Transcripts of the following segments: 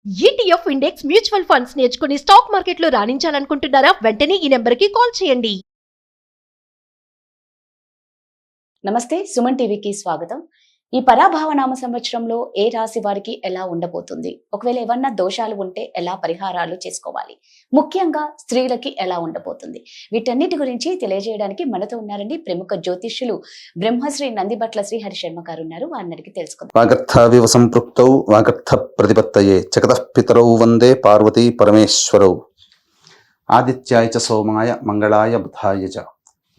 ETF index mutual funds నేర్చుకుని stock మార్కెట్లో రాణించాలనుకుంటున్నారా? వెంటనే ఈ నెంబర్కి కాల్ చేయండి. నమస్తే, సుమన్ టీవీకి స్వాగతం. ఈ పరాభవ నామ సంవత్సరంలో ఏ రాశి వారికి ఎలా ఉండబోతుంది, ఒకవేళ ఏమన్నా దోషాలు ఉంటే ఎలా పరిహారాలు చేసుకోవాలి, ముఖ్యంగా స్త్రీలకి ఎలా ఉండబోతుంది, వీటన్నిటి గురించి తెలియజేయడానికి మనతో ఉన్నారండి ప్రముఖ జ్యోతిష్యులు బ్రహ్మశ్రీ నందిబట్ల శ్రీహరి శర్మ గారు ఉన్నారు. వారిని తెలుసుకుందాం. వాగర్థావివ సంపృక్తౌ వాగర్థ ప్రతిపత్తయే జగతః పితరౌ వందే పార్వతీ పరమేశ్వరౌ. ఆదిత్యాయ చ సోమాయ మంగళాయ బుధాయ చ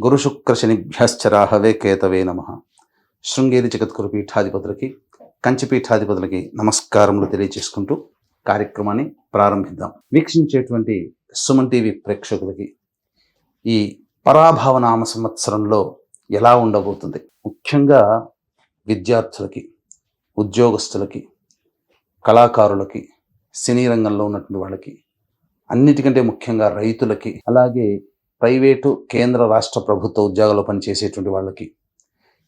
గురుశుక్ర శనిభ్యశ్చ రాహవే కేతవే నమః. శృంగేరి జగద్గురు పీఠాధిపతులకి, కంచి పీఠాధిపతులకి నమస్కారములు తెలియజేసుకుంటూ కార్యక్రమాన్ని ప్రారంభిద్దాం. వీక్షించేటువంటి సుమన్ టీవీ ప్రేక్షకులకి ఈ పరాభవ నామ సంవత్సరంలో ఎలా ఉండబోతుంది, ముఖ్యంగా విద్యార్థులకి, ఉద్యోగస్తులకి, కళాకారులకి, సినీ రంగంలో ఉన్నటువంటి వాళ్ళకి, అన్నిటికంటే ముఖ్యంగా రైతులకి, అలాగే ప్రైవేటు కేంద్ర రాష్ట్ర ప్రభుత్వ ఉద్యోగాల్లో పనిచేసేటువంటి వాళ్ళకి,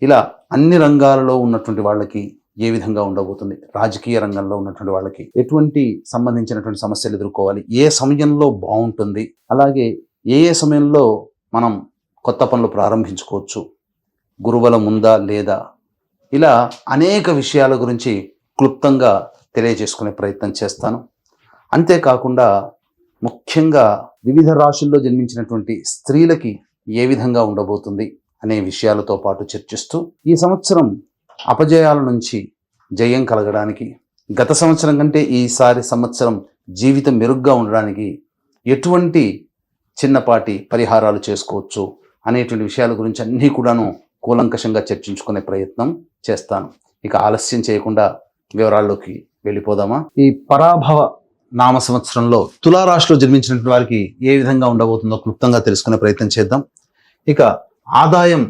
ఇలా అన్ని రంగాలలో ఉన్నటువంటి వాళ్ళకి ఏ విధంగా ఉండబోతుంది, రాజకీయ రంగంలో ఉన్నటువంటి వాళ్ళకి ఎటువంటి సంబంధించినటువంటి సమస్యలు ఎదుర్కోవాలి, ఏ సమయంలో బాగుంటుంది, అలాగే ఏ సమయంలో మనం కొత్త పనులు ప్రారంభించుకోవచ్చు, గురుబలం ఉందా లేదా, ఇలా అనేక విషయాల గురించి క్లుప్తంగా తెలియజేసుకునే ప్రయత్నం చేస్తాను. అంతేకాకుండా ముఖ్యంగా వివిధ రాశుల్లో జన్మించినటువంటి స్త్రీలకి ఏ విధంగా ఉండబోతుంది అనే విషయాలతో పాటు చర్చిస్తూ ఈ సంవత్సరం అపజయాల నుంచి జయం కలగడానికి, గత సంవత్సరం కంటే ఈసారి సంవత్సరం జీవితం మెరుగ్గా ఉండడానికి ఎటువంటి చిన్నపాటి పరిహారాలు చేసుకోవచ్చు అనేటువంటి విషయాల గురించి అన్నీ కూడాను కూలంకషంగా చర్చించుకునే ప్రయత్నం చేస్తాను. ఇక ఆలస్యం చేయకుండా వివరాల్లోకి వెళ్ళిపోదామా. ఈ పరాభవ నామ సంవత్సరంలో తులారాశిలో జన్మించినటువంటి వారికి ఏ విధంగా ఉండబోతుందో క్లుప్తంగా తెలుసుకునే ప్రయత్నం చేద్దాం. ఇక ఆదాయం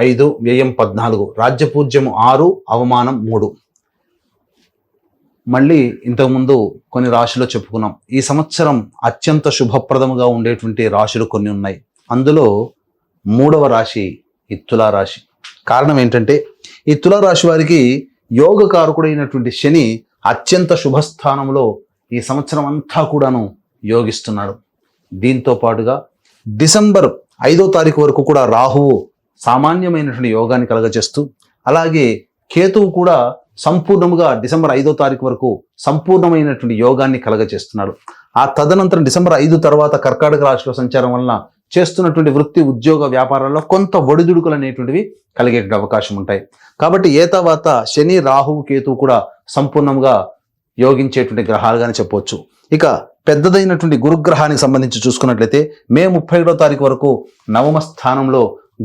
5, వ్యయం 14, రాజ్యపూజ్యము 6, అవమానం 3. మళ్ళీ ఇంతకుముందు కొన్ని రాశుల్లో చెప్పుకున్నాం. ఈ సంవత్సరం అత్యంత శుభప్రదముగా ఉండేటువంటి రాశులు కొన్ని ఉన్నాయి. అందులో 3వ రాశి ఈ తులారాశి. కారణం ఏంటంటే ఈ తులారాశి వారికి యోగకారకుడైనటువంటి శని అత్యంత శుభస్థానంలో ఈ సంవత్సరం అంతా కూడాను యోగిస్తున్నాడు. దీంతో పాటుగా డిసెంబర్ 5వ తారీఖు వరకు కూడా రాహువు సామాన్యమైనటువంటి యోగాన్ని కలగజేస్తూ, అలాగే కేతువు కూడా సంపూర్ణముగా డిసెంబర్ 5వ తారీఖు వరకు సంపూర్ణమైనటువంటి యోగాన్ని కలగజేస్తున్నాడు. ఆ తదనంతరం డిసెంబర్ 5 తర్వాత కర్కాటక రాశిలో సంచారం వలన చేస్తున్నటువంటి వృత్తి, ఉద్యోగ, వ్యాపారాల్లో కొంత ఒడిదుడుకులు అనేటువంటివి కలిగేటువంటి అవకాశం ఉంటాయి. కాబట్టి ఏ తర్వాత శని, రాహువు, కేతువు కూడా సంపూర్ణంగా యోగించేటువంటి గ్రహాలుగానే చెప్పవచ్చు. ఇక పెద్దదైనటువంటి గురుగ్రహానికి సంబంధించి చూసుకున్నట్లయితే మే 31వ తారీఖు వరకు నవమ స్థానంలో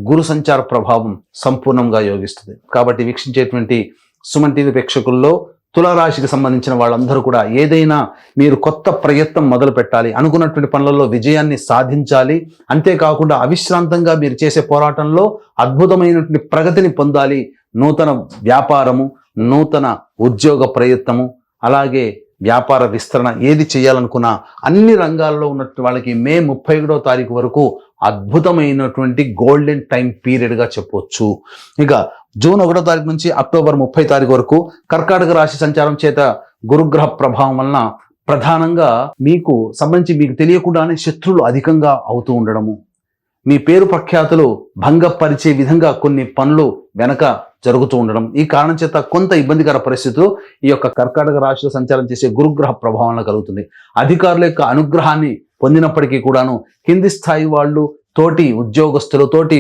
గురు సంచార ప్రభావం సంపూర్ణంగా యోగిస్తుంది. కాబట్టి వీక్షించేటువంటి సుమన్ టీవీ ప్రేక్షకుల్లో తులారాశికి సంబంధించిన వాళ్ళందరూ కూడా ఏదైనా మీరు కొత్త ప్రయత్నం మొదలు పెట్టాలి, అనుకున్నటువంటి పనులలో విజయాన్ని సాధించాలి, అంతేకాకుండా అవిశ్రాంతంగా మీరు చేసే పోరాటంలో అద్భుతమైనటువంటి ప్రగతిని పొందాలి, నూతన వ్యాపారము, నూతన ఉద్యోగ ప్రయత్నము, అలాగే వ్యాపార విస్తరణ ఏది చేయాలనుకున్నా అన్ని రంగాల్లో ఉన్నటువంటి వాళ్ళకి మే 31వ తారీఖు వరకు అద్భుతమైనటువంటి గోల్డెన్ టైం పీరియడ్గా చెప్పవచ్చు. ఇక జూన్ 1వ తారీఖు నుంచి అక్టోబర్ 30 తారీఖు వరకు కర్కాటక రాశి సంచారం చేత గురుగ్రహ ప్రభావం వలన ప్రధానంగా మీకు సంబంధించి మీకు తెలియకుండానే శత్రువులు అధికంగా అవుతూ ఉండడము, మీ పేరు ప్రఖ్యాతులు భంగపరిచే విధంగా కొన్ని పనులు వెనక జరుగుతూ ఉండడం, ఈ కారణం చేత కొంత ఇబ్బందికర పరిస్థితులు ఈ యొక్క కర్కాటక రాశిలో సంచారం చేసే గురుగ్రహ ప్రభావంలో కలుగుతుంది. అధికారుల యొక్క అనుగ్రహాన్ని పొందినప్పటికీ కూడాను కింది స్థాయి వాళ్ళు, తోటి ఉద్యోగస్తులు, తోటి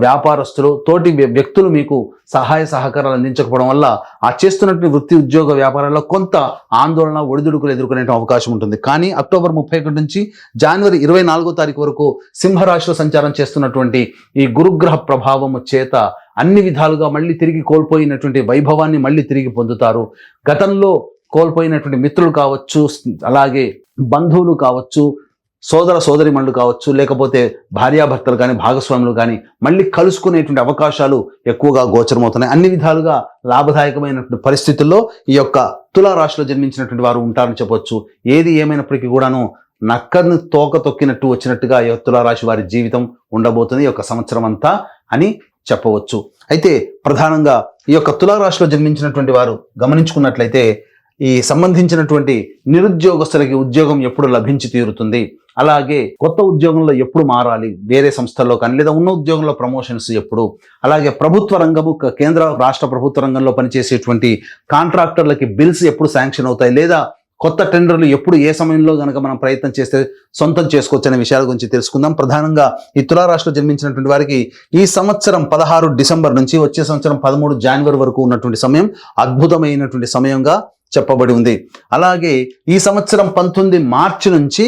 వ్యాపారస్తులు, తోటి వ్యక్తులు మీకు సహాయ సహకారాలు అందించకపోవడం వల్ల ఆ చేస్తున్నటువంటి వృత్తి, ఉద్యోగ, వ్యాపారాల్లో కొంత ఆందోళన, ఒడిదుడుకులు ఎదుర్కొనే అవకాశం ఉంటుంది. కానీ అక్టోబర్ 31 నుంచి జనవరి 24వ తారీఖు వరకు సింహరాశిలో సంచారం చేస్తున్నటువంటి ఈ గురుగ్రహ ప్రభావము చేత అన్ని విధాలుగా మళ్ళీ తిరిగి కోల్పోయినటువంటి వైభవాన్ని మళ్ళీ తిరిగి పొందుతారు. గతంలో కోల్పోయినటువంటి మిత్రులు కావచ్చు, అలాగే బంధువులు కావచ్చు, సోదర సోదరిమణులు కావచ్చు, లేకపోతే భార్యాభర్తలు కానీ, భాగస్వాములు కానీ మళ్ళీ కలుసుకునేటువంటి అవకాశాలు ఎక్కువగా గోచరమవుతున్నాయి. అన్ని విధాలుగా లాభదాయకమైనటువంటి పరిస్థితుల్లో ఈ యొక్క తులారాశిలో జన్మించినటువంటి వారు ఉంటారని చెప్పవచ్చు. ఏది ఏమైనప్పటికీ కూడాను నక్కర్ని తోక తొక్కినట్టు వచ్చినట్టుగా ఈ తులారాశి వారి జీవితం ఉండబోతుంది ఈ యొక్క సంవత్సరం అంతా అని చెప్పవచ్చు. అయితే ప్రధానంగా ఈ యొక్క తులారాశిలో జన్మించినటువంటి వారు గమనించుకున్నట్లయితే ఈ సంబంధించినటువంటి నిరుద్యోగస్తులకి ఉద్యోగం ఎప్పుడు లభించి తీరుతుంది, అలాగే కొత్త ఉద్యోగంలో ఎప్పుడు మారాలి, వేరే సంస్థల్లో కానీ లేదా ఉన్న ఉద్యోగంలో ప్రమోషన్స్ ఎప్పుడు, అలాగే ప్రభుత్వ రంగము కేంద్ర రాష్ట్ర ప్రభుత్వ రంగంలో పనిచేసేటువంటి కాంట్రాక్టర్లకి బిల్స్ ఎప్పుడు శాంక్షన్ అవుతాయి, లేదా కొత్త టెండర్లు ఎప్పుడు ఏ సమయంలో కనుక మనం ప్రయత్నం చేస్తే సొంతం చేసుకోవచ్చు అనే విషయాల గురించి తెలుసుకుందాం. ప్రధానంగా ఈ తులారాశిలో జన్మించినటువంటి వారికి ఈ సంవత్సరం 16 డిసెంబర్ నుంచి వచ్చే సంవత్సరం 13 జనవరి వరకు ఉన్నటువంటి సమయం అద్భుతమైనటువంటి సమయంగా చెప్పబడి ఉంది. అలాగే ఈ సంవత్సరం 19 మార్చి నుంచి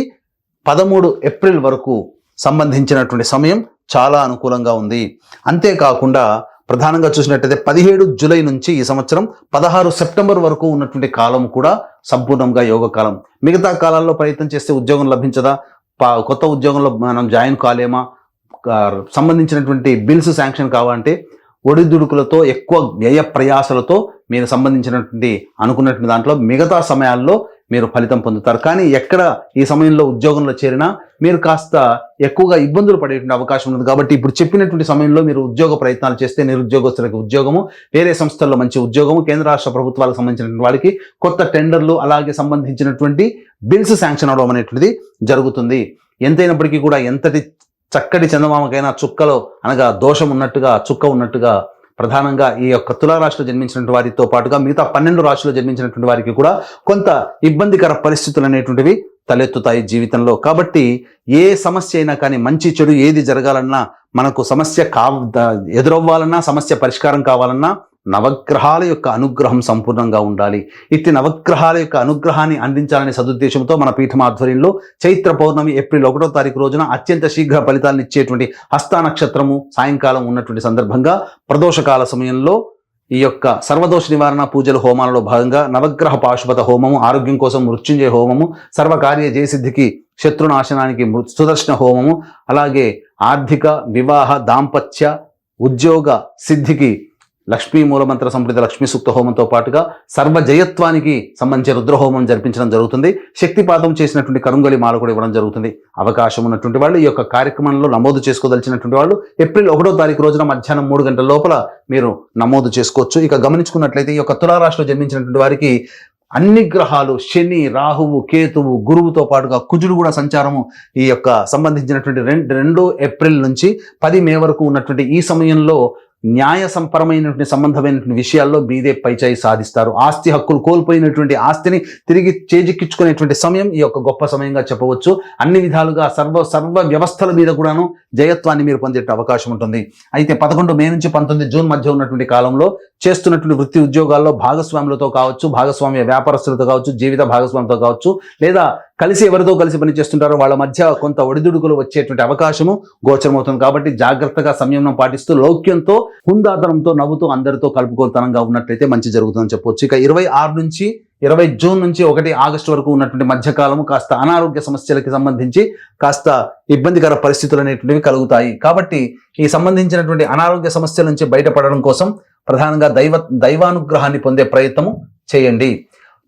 13 ఏప్రిల్ వరకు సంబంధించినటువంటి సమయం చాలా అనుకూలంగా ఉంది. అంతేకాకుండా ప్రధానంగా చూసినట్టయితే 17 జూలై నుంచి ఈ సంవత్సరం 16 సెప్టెంబర్ వరకు ఉన్నటువంటి కాలం కూడా సంపూర్ణంగా యోగ కాలం. మిగతా కాలాల్లో ప్రయత్నం చేస్తే ఉద్యోగం లభించదా, కొత్త ఉద్యోగంలో మనం జాయిన్ కాలేమా, సంబంధించినటువంటి బిల్స్ శాంక్షన్ కావాలంటే ఒడిదుడుకులతో ఎక్కువ వ్యయ ప్రయాసలతో మీరు సంబంధించినటువంటి అనుకున్నటువంటి దాంట్లో మిగతా సమయాల్లో మీరు ఫలితం పొందుతారు. కానీ ఎక్కడ ఈ సమయంలో ఉద్యోగంలో చేరినా మీరు కాస్త ఎక్కువగా ఇబ్బందులు పడేటువంటి అవకాశం ఉంది. కాబట్టి ఇప్పుడు చెప్పినటువంటి సమయంలో మీరు ఉద్యోగ ప్రయత్నాలు చేస్తే నిరుద్యోగస్తులకు ఉద్యోగము, వేరే సంస్థల్లో మంచి ఉద్యోగము, కేంద్ర రాష్ట్ర ప్రభుత్వాలకు సంబంధించినటువంటి వాళ్ళకి కొత్త టెండర్లు, అలాగే సంబంధించినటువంటి బిల్స్ శాంక్షన్ అవడం అనేటువంటిది జరుగుతుంది. ఎంతైనప్పటికీ కూడా ఎంతటి చక్కటి చందమామకైనా చుక్కలో అనగా దోషం ఉన్నట్టుగా చుక్క ఉన్నట్టుగా ప్రధానంగా ఈ యొక్క తులారాశిలో జన్మించినటువంటి వారితో పాటుగా మిగతా 12 రాశిలో జన్మించినటువంటి వారికి కూడా కొంత ఇబ్బందికర పరిస్థితులు అనేటువంటివి తలెత్తుతాయి జీవితంలో. కాబట్టి ఏ సమస్య అయినా కానీ, మంచి చెడు ఏది జరగాలన్నా, మనకు సమస్య ఎదురవ్వాలన్నా, సమస్య పరిష్కారం కావాలన్నా నవగ్రహాల యొక్క అనుగ్రహం సంపూర్ణంగా ఉండాలి. ఇట్టి నవగ్రహాల యొక్క అనుగ్రహాన్ని అందించాలనే సదుద్దేశంతో మన పీఠం ఆధ్వర్యంలో చైత్ర పౌర్ణమి ఏప్రిల్ 1వ తారీఖు రోజున అత్యంత శీఘ్ర ఫలితాలను ఇచ్చేటువంటి హస్త నక్షత్రము సాయంకాలం ఉన్నటువంటి సందర్భంగా ప్రదోషకాల సమయంలో ఈ యొక్క సర్వదోష నివారణ పూజల హోమాలలో భాగంగా నవగ్రహ పాశుపత హోమము, ఆరోగ్యం కోసం మృత్యుంజయ హోమము, సర్వకార్య జయసిద్ధికి శత్రునాశనానికి సుదర్శన హోమము, అలాగే ఆర్థిక, వివాహ, దాంపత్య, ఉద్యోగ సిద్ధికి లక్ష్మీ మూలమంత్ర సంప్రీత లక్ష్మీ సూక్త హోమంతో పాటుగా సర్వజయత్వానికి సంబంధించిన రుద్రహోమం జరిపించడం జరుగుతుంది. శక్తిపాతం చేసినటువంటి కరుంగలి మాల కూడా ఇవ్వడం జరుగుతుంది. అవకాశం ఉన్నటువంటి వాళ్ళు ఈ యొక్క కార్యక్రమంలో నమోదు చేసుకోదలిచినటువంటి వాళ్ళు ఏప్రిల్ 1వ తారీఖు రోజున మధ్యాహ్నం 3 గంటల లోపల మీరు నమోదు చేసుకోవచ్చు. ఇక గమనించుకున్నట్లయితే ఈ యొక్క తులారాశిలో జన్మించినటువంటి వారికి అన్ని గ్రహాలు శని, రాహువు, కేతువు, గురువుతో పాటుగా కుజుడు కూడా సంచారము ఈ యొక్క సంబంధించినటువంటి 2 ఏప్రిల్ నుంచి 10 మే వరకు ఉన్నటువంటి ఈ సమయంలో న్యాయ సంపరమైనటువంటి సంబంధమైనటువంటి విషయాల్లో మీదే పైచాయి సాధిస్తారు. ఆస్తి హక్కులు కోల్పోయినటువంటి ఆస్తిని తిరిగి చేజిక్కించుకునేటువంటి సమయం ఈ యొక్క గొప్ప సమయంగా చెప్పవచ్చు. అన్ని విధాలుగా సర్వ వ్యవస్థల మీద కూడాను జయత్వాన్ని మీరు పొందే అవకాశం ఉంటుంది. అయితే 11 మే నుంచి 19 జూన్ మధ్య ఉన్నటువంటి కాలంలో చేస్తున్నటువంటి వృత్తి ఉద్యోగాల్లో భాగస్వాములతో కావచ్చు, భాగస్వామ్య వ్యాపారస్తులతో కావచ్చు, జీవిత భాగస్వామితో కావచ్చు, లేదా ఎవరితో కలిసి పనిచేస్తుంటారో వాళ్ళ మధ్య కొంత ఒడిదుడుకులు వచ్చేటువంటి అవకాశము గోచరమవుతుంది. కాబట్టి జాగ్రత్తగా సంయమనం పాటిస్తూ లౌక్యంతో, హుందాతనంతో, నవ్వుతూ అందరితో కలుపుకోతనంగా ఉన్నట్లయితే మంచి జరుగుతుందని చెప్పవచ్చు. ఇక 26 నుంచి 20 జూన్ నుంచి 1 ఆగస్టు వరకు ఉన్నటువంటి మధ్యకాలము కాస్త అనారోగ్య సమస్యలకి సంబంధించి కాస్త ఇబ్బందికర పరిస్థితులు అనేటువంటివి కలుగుతాయి. కాబట్టి ఈ సంబంధించినటువంటి అనారోగ్య సమస్యల నుంచి బయటపడడం కోసం ప్రధానంగా దైవానుగ్రహాన్ని పొందే ప్రయత్నము చేయండి.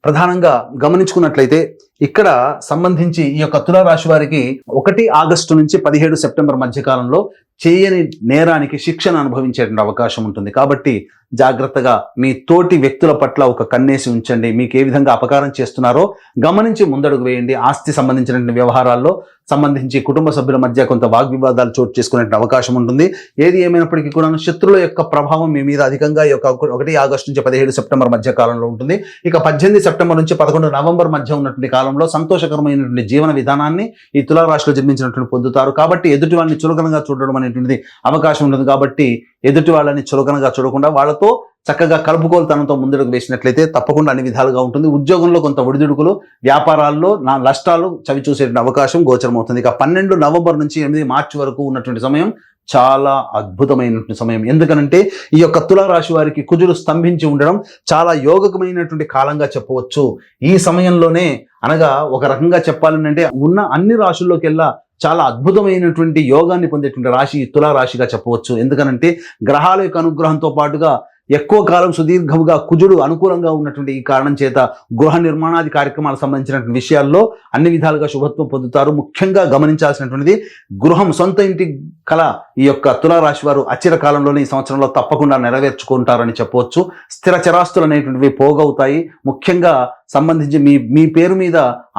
ప్రధానంగా గమనించుకున్నట్లయితే ఇక్కడ సంబంధించి ఈ యొక్క తులారాశి వారికి 1 ఆగస్టు నుంచి 17 సెప్టెంబర్ మధ్యకాలంలో చేయని నేరానికి శిక్షను అనుభవించేటువంటి అవకాశం ఉంటుంది. కాబట్టి జాగ్రత్తగా మీ తోటి వ్యక్తుల పట్ల ఒక కన్నేసి ఉంచండి. మీకు ఏ విధంగా అపకారం చేస్తున్నారో గమనించి ముందడుగు వేయండి. ఆస్తి సంబంధించినటువంటి వ్యవహారాల్లో సంబంధించి కుటుంబ సభ్యుల మధ్య కొంత వాగ్వివాదాలు చోటు చేసుకునే అవకాశం ఉంటుంది. ఏది ఏమైనప్పటికీ కూడా శత్రువుల యొక్క ప్రభావం మీ మీద అధికంగా ఈ యొక్క 1 ఆగస్టు నుంచి 17 సెప్టెంబర్ మధ్య కాలంలో ఉంటుంది. ఇక 18 సెప్టెంబర్ నుంచి 11 నవంబర్ మధ్య ఉన్నటువంటి కాలంలో సంతోషకరమైనటువంటి జీవన విధానాన్ని ఈ తులారాశిలో జన్మించినటువంటి పొందుతారు. కాబట్టి ఎదుటి వాళ్ళని చులకనగా చూడడం అనేటువంటిది అవకాశం ఉంటుంది. కాబట్టి ఎదుటి వాళ్ళని చులకనగా చూడకుండా వాళ్ళతో చక్కగా కలుపుకోలుతనంతో ముందడుగు వేసినట్లయితే తప్పకుండా అన్ని విధాలుగా ఉంటుంది. ఉద్యోగంలో కొంత ఒడిదుడుకులు, వ్యాపారాల్లో నష్టాలు చవి చూసే అవకాశం గోచరమవుతుంది. ఇక 12 నవంబర్ నుంచి 8 మార్చి వరకు ఉన్నటువంటి సమయం చాలా అద్భుతమైనటువంటి సమయం. ఎందుకనంటే ఈ యొక్క తులారాశి వారికి కుజుడు స్తంభించి ఉండడం చాలా యోగకమైనటువంటి కాలంగా చెప్పవచ్చు. ఈ సమయంలోనే అనగా ఒక రకంగా చెప్పాలంటే ఉన్న అన్ని రాశుల్లోకెల్లా చాలా అద్భుతమైనటువంటి యోగాన్ని పొందేటువంటి రాశి తులారాశిగా చెప్పవచ్చు. ఎందుకనంటే గ్రహాల యొక్క అనుగ్రహంతో పాటుగా ఎక్కువ కాలం సుదీర్ఘముగా కుజుడు అనుకూలంగా ఉన్నటువంటి ఈ కారణం చేత గృహ నిర్మాణాది కార్యక్రమాలకు సంబంధించినటువంటి విషయాల్లో అన్ని విధాలుగా శుభత్వం పొందుతారు. ముఖ్యంగా గమనించాల్సినటువంటిది గృహం, సొంత ఇంటి కళ ఈ యొక్క తులారాశి వారు అచిర కాలంలోనే ఈ సంవత్సరంలో తప్పకుండా నెరవేర్చుకుంటారని చెప్పవచ్చు. స్థిర చరాస్తులు అనేటువంటివి పోగవుతాయి. ముఖ్యంగా సంబంధించి మీ పేరు మీద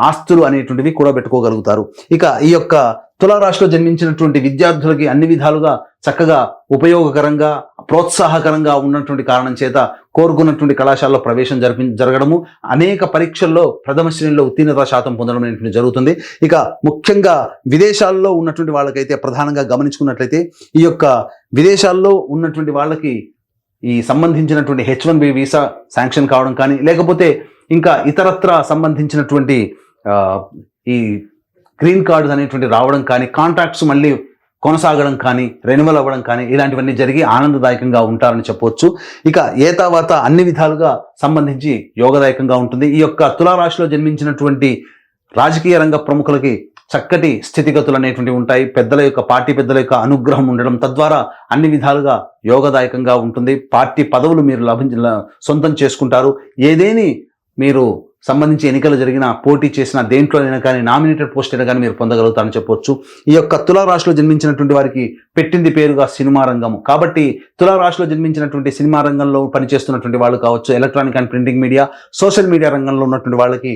ఆస్తులు అనేటువంటివి కూడా పెట్టుకోగలుగుతారు. ఇక ఈ యొక్క తులారాశిలో జన్మించినటువంటి విద్యార్థులకి అన్ని విధాలుగా చక్కగా ఉపయోగకరంగా ప్రోత్సాహకరంగా ఉన్నటువంటి కారణం చేత కోరుకున్నటువంటి కళాశాలలో ప్రవేశం జరగడము, అనేక పరీక్షల్లో ప్రథమ శ్రేణిలో ఉత్తీర్ణత శాతం పొందడం అనేటువంటి జరుగుతుంది. ఇక ముఖ్యంగా విదేశాల్లో ఉన్నటువంటి వాళ్ళకైతే ప్రధానంగా గమనించుకున్నట్లయితే ఈ యొక్క విదేశాల్లో ఉన్నటువంటి వాళ్ళకి ఈ సంబంధించినటువంటి H1B వీసా శాంక్షన్ కావడం కానీ, లేకపోతే ఇంకా ఇతరత్ర సంబంధించినటువంటి ఈ గ్రీన్ కార్డ్స్ అనేటువంటి రావడం కానీ, కాంట్రాక్ట్స్ మళ్ళీ కొనసాగడం కానీ, రెన్యువల్ అవ్వడం కానీ, ఇలాంటివన్నీ జరిగి ఆనందదాయకంగా ఉంటారని చెప్పవచ్చు. ఇక ఏతావాత అన్ని విధాలుగా సంబంధించి యోగదాయకంగా ఉంటుంది. ఈ యొక్క తులారాశిలో జన్మించినటువంటి రాజకీయ రంగ ప్రముఖులకి చక్కటి స్థితిగతులు అనేటువంటివి ఉంటాయి. పార్టీ పెద్దల యొక్క అనుగ్రహం ఉండడం తద్వారా అన్ని విధాలుగా యోగదాయకంగా ఉంటుంది. పార్టీ పదవులు మీరు సొంతం చేసుకుంటారు. ఏదేని మీరు సంబంధించి ఎన్నికలు జరిగిన, పోటీ చేసిన దేంట్లోనైనా కానీ, నామినేటెడ్ పోస్ట్ అయినా కానీ మీరు పొందగలుగుతారని చెప్పొచ్చు. ఈ యొక్క తులారాశిలో జన్మించినటువంటి వారికి పెట్టింది పేరుగా సినిమా రంగము. కాబట్టి తులారాశిలో జన్మించినటువంటి సినిమా రంగంలో పనిచేస్తున్నటువంటి వాళ్ళు కావచ్చు, electronic and printing media, social media రంగంలో ఉన్నటువంటి వాళ్ళకి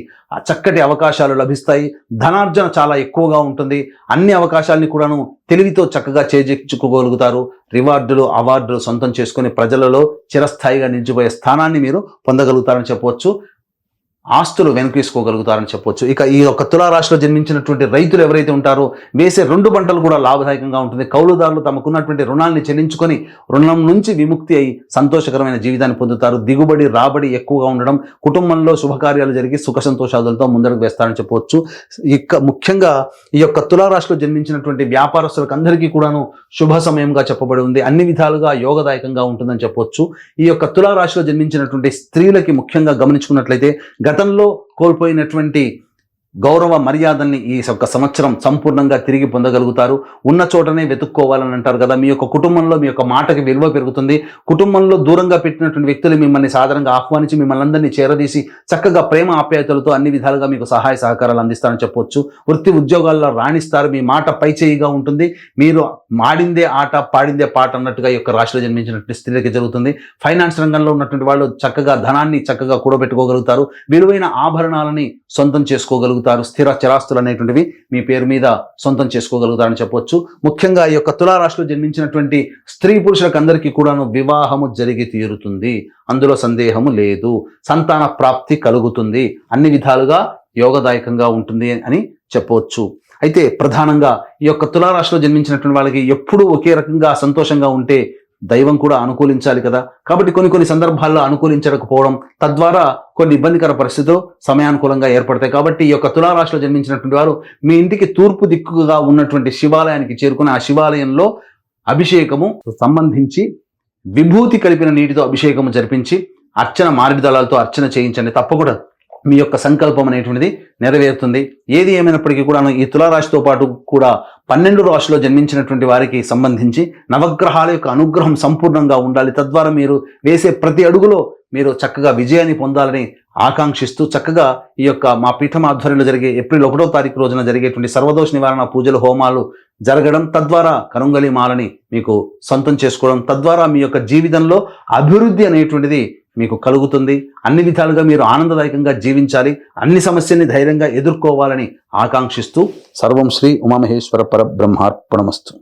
చక్కటి అవకాశాలు లభిస్తాయి. ధనార్జన చాలా ఎక్కువగా ఉంటుంది. అన్ని అవకాశాలని కూడాను తెలివితో చక్కగా చేజిక్చుకోగలుగుతారు. రివార్డులు, అవార్డులు సొంతం చేసుకుని ప్రజలలో చిరస్థాయిగా నిలిచిపోయే స్థానాన్ని మీరు పొందగలుగుతారని చెప్పవచ్చు. ఆస్తులు వెనకేసుకోగలుగుతారని చెప్పొచ్చు. ఇక ఈ యొక్క తులారాశిలో జన్మించినటువంటి రైతులు ఎవరైతే ఉంటారో వేసే 2 పంటలు కూడా లాభదాయకంగా ఉంటుంది. కౌలుదారులు తమకున్నటువంటి రుణాన్ని చెల్లించుకొని రుణం నుంచి విముక్తి అయి సంతోషకరమైన జీవితాన్ని పొందుతారు. దిగుబడి, రాబడి ఎక్కువగా ఉండడం, కుటుంబంలో శుభకార్యాలు జరిగి సుఖ సంతోషాలతో ముందడుగు వేస్తారని చెప్పవచ్చు. ఇక ముఖ్యంగా ఈ యొక్క తులారాశిలో జన్మించినటువంటి వ్యాపారస్తులకు అందరికీ కూడాను శుభ సమయంగా చెప్పబడి ఉంది. అన్ని విధాలుగా యోగదాయకంగా ఉంటుందని చెప్పవచ్చు. ఈ యొక్క తులారాశిలో జన్మించినటువంటి స్త్రీలకి ముఖ్యంగా గమనించుకున్నట్లయితే గతంలో కోల్పోయినటువంటి గౌరవ మర్యాదల్ని ఈ యొక్క సంవత్సరం సంపూర్ణంగా తిరిగి పొందగలుగుతారు. ఉన్న చోటనే వెతుక్కోవాలని అంటారు కదా, మీ యొక్క కుటుంబంలో మీ యొక్క మాటకి విలువ పెరుగుతుంది. కుటుంబంలో దూరంగా పెట్టినటువంటి వ్యక్తులు మిమ్మల్ని సాధారణంగా ఆహ్వానించి మిమ్మల్ని అందరినీ చేరదీసి చక్కగా ప్రేమ ఆప్యాయతలతో అన్ని విధాలుగా మీకు సహాయ సహకారాలు అందిస్తారని చెప్పొచ్చు. వృత్తి ఉద్యోగాల్లో రాణిస్తారు. మీ మాట పైచేయిగా ఉంటుంది. మీరు మాడిందే ఆట, పాడిందే పాట అన్నట్టుగా ఈ యొక్క రాశిలో జన్మించినటువంటి స్త్రీలకి జరుగుతుంది. ఫైనాన్స్ రంగంలో ఉన్నటువంటి వాళ్ళు చక్కగా ధనాన్ని చక్కగా కూడబెట్టుకోగలుగుతారు. విలువైన ఆభరణాలని సొంతం చేసుకోగలుగుతారు. స్థిర చరాస్తులు అనేటువంటివి మీ పేరు మీద సొంతం చేసుకోగలుగుతారని చెప్పొచ్చు. ముఖ్యంగా ఈ యొక్క తులారాశిలో జన్మించినటువంటి స్త్రీ పురుషులకు అందరికీ కూడాను వివాహము జరిగి తీరుతుంది. అందులో సందేహము లేదు. సంతాన ప్రాప్తి కలుగుతుంది. అన్ని విధాలుగా యోగదాయకంగా ఉంటుంది అని చెప్పవచ్చు. అయితే ప్రధానంగా ఈ యొక్క తులారాశిలో జన్మించినటువంటి వాళ్ళకి ఎప్పుడూ ఒకే రకంగా సంతోషంగా ఉంటే దైవం కూడా అనుకూలించాలి కదా. కాబట్టి కొన్ని సందర్భాల్లో అనుకూలించకపోవడం, తద్వారా కొన్ని ఇబ్బందికర పరిస్థితులు సమయానుకూలంగా ఏర్పడతాయి. కాబట్టి ఈ యొక్క తులారాశిలో జన్మించినటువంటి వారు మీ ఇంటికి తూర్పు దిక్కుగా ఉన్నటువంటి శివాలయానికి చేరుకుని ఆ శివాలయంలో అభిషేకము సంబంధించి విభూతి కలిపిన నీటితో అభిషేకము జరిపించి అర్చన, మారేడు దళాలతో అర్చన చేయించండి. తప్పకుండా మీ యొక్క సంకల్పం అనేటువంటిది నెరవేరుతుంది. ఏది ఏమైనప్పటికీ కూడా ఈ తులారాశితో పాటు కూడా 12 రాశిలో జన్మించినటువంటి వారికి సంబంధించి నవగ్రహాల యొక్క అనుగ్రహం సంపూర్ణంగా ఉండాలి. తద్వారా మీరు వేసే ప్రతి అడుగులో మీరు చక్కగా విజయాన్ని పొందాలని ఆకాంక్షిస్తూ చక్కగా ఈ యొక్క మా పీఠం ఆధ్వర్యంలో జరిగే ఏప్రిల్ 1వ తారీఖు రోజున జరిగేటువంటి సర్వదోష నివారణ పూజలు, హోమాలు జరగడం, తద్వారా కరుంగలి మాలని మీకు సొంతం చేసుకోవడం, తద్వారా మీ యొక్క జీవితంలో అభివృద్ధి అనేటువంటిది మీకు కలుగుతుంది. అన్ని విధాలుగా మీరు ఆనందదాయకంగా జీవించాలి. అన్ని సమస్యల్ని ధైర్యంగా ఎదుర్కోవాలని ఆకాంక్షిస్తూ సర్వం శ్రీ ఉమామహేశ్వర పరబ్రహ్మార్పణమస్తు.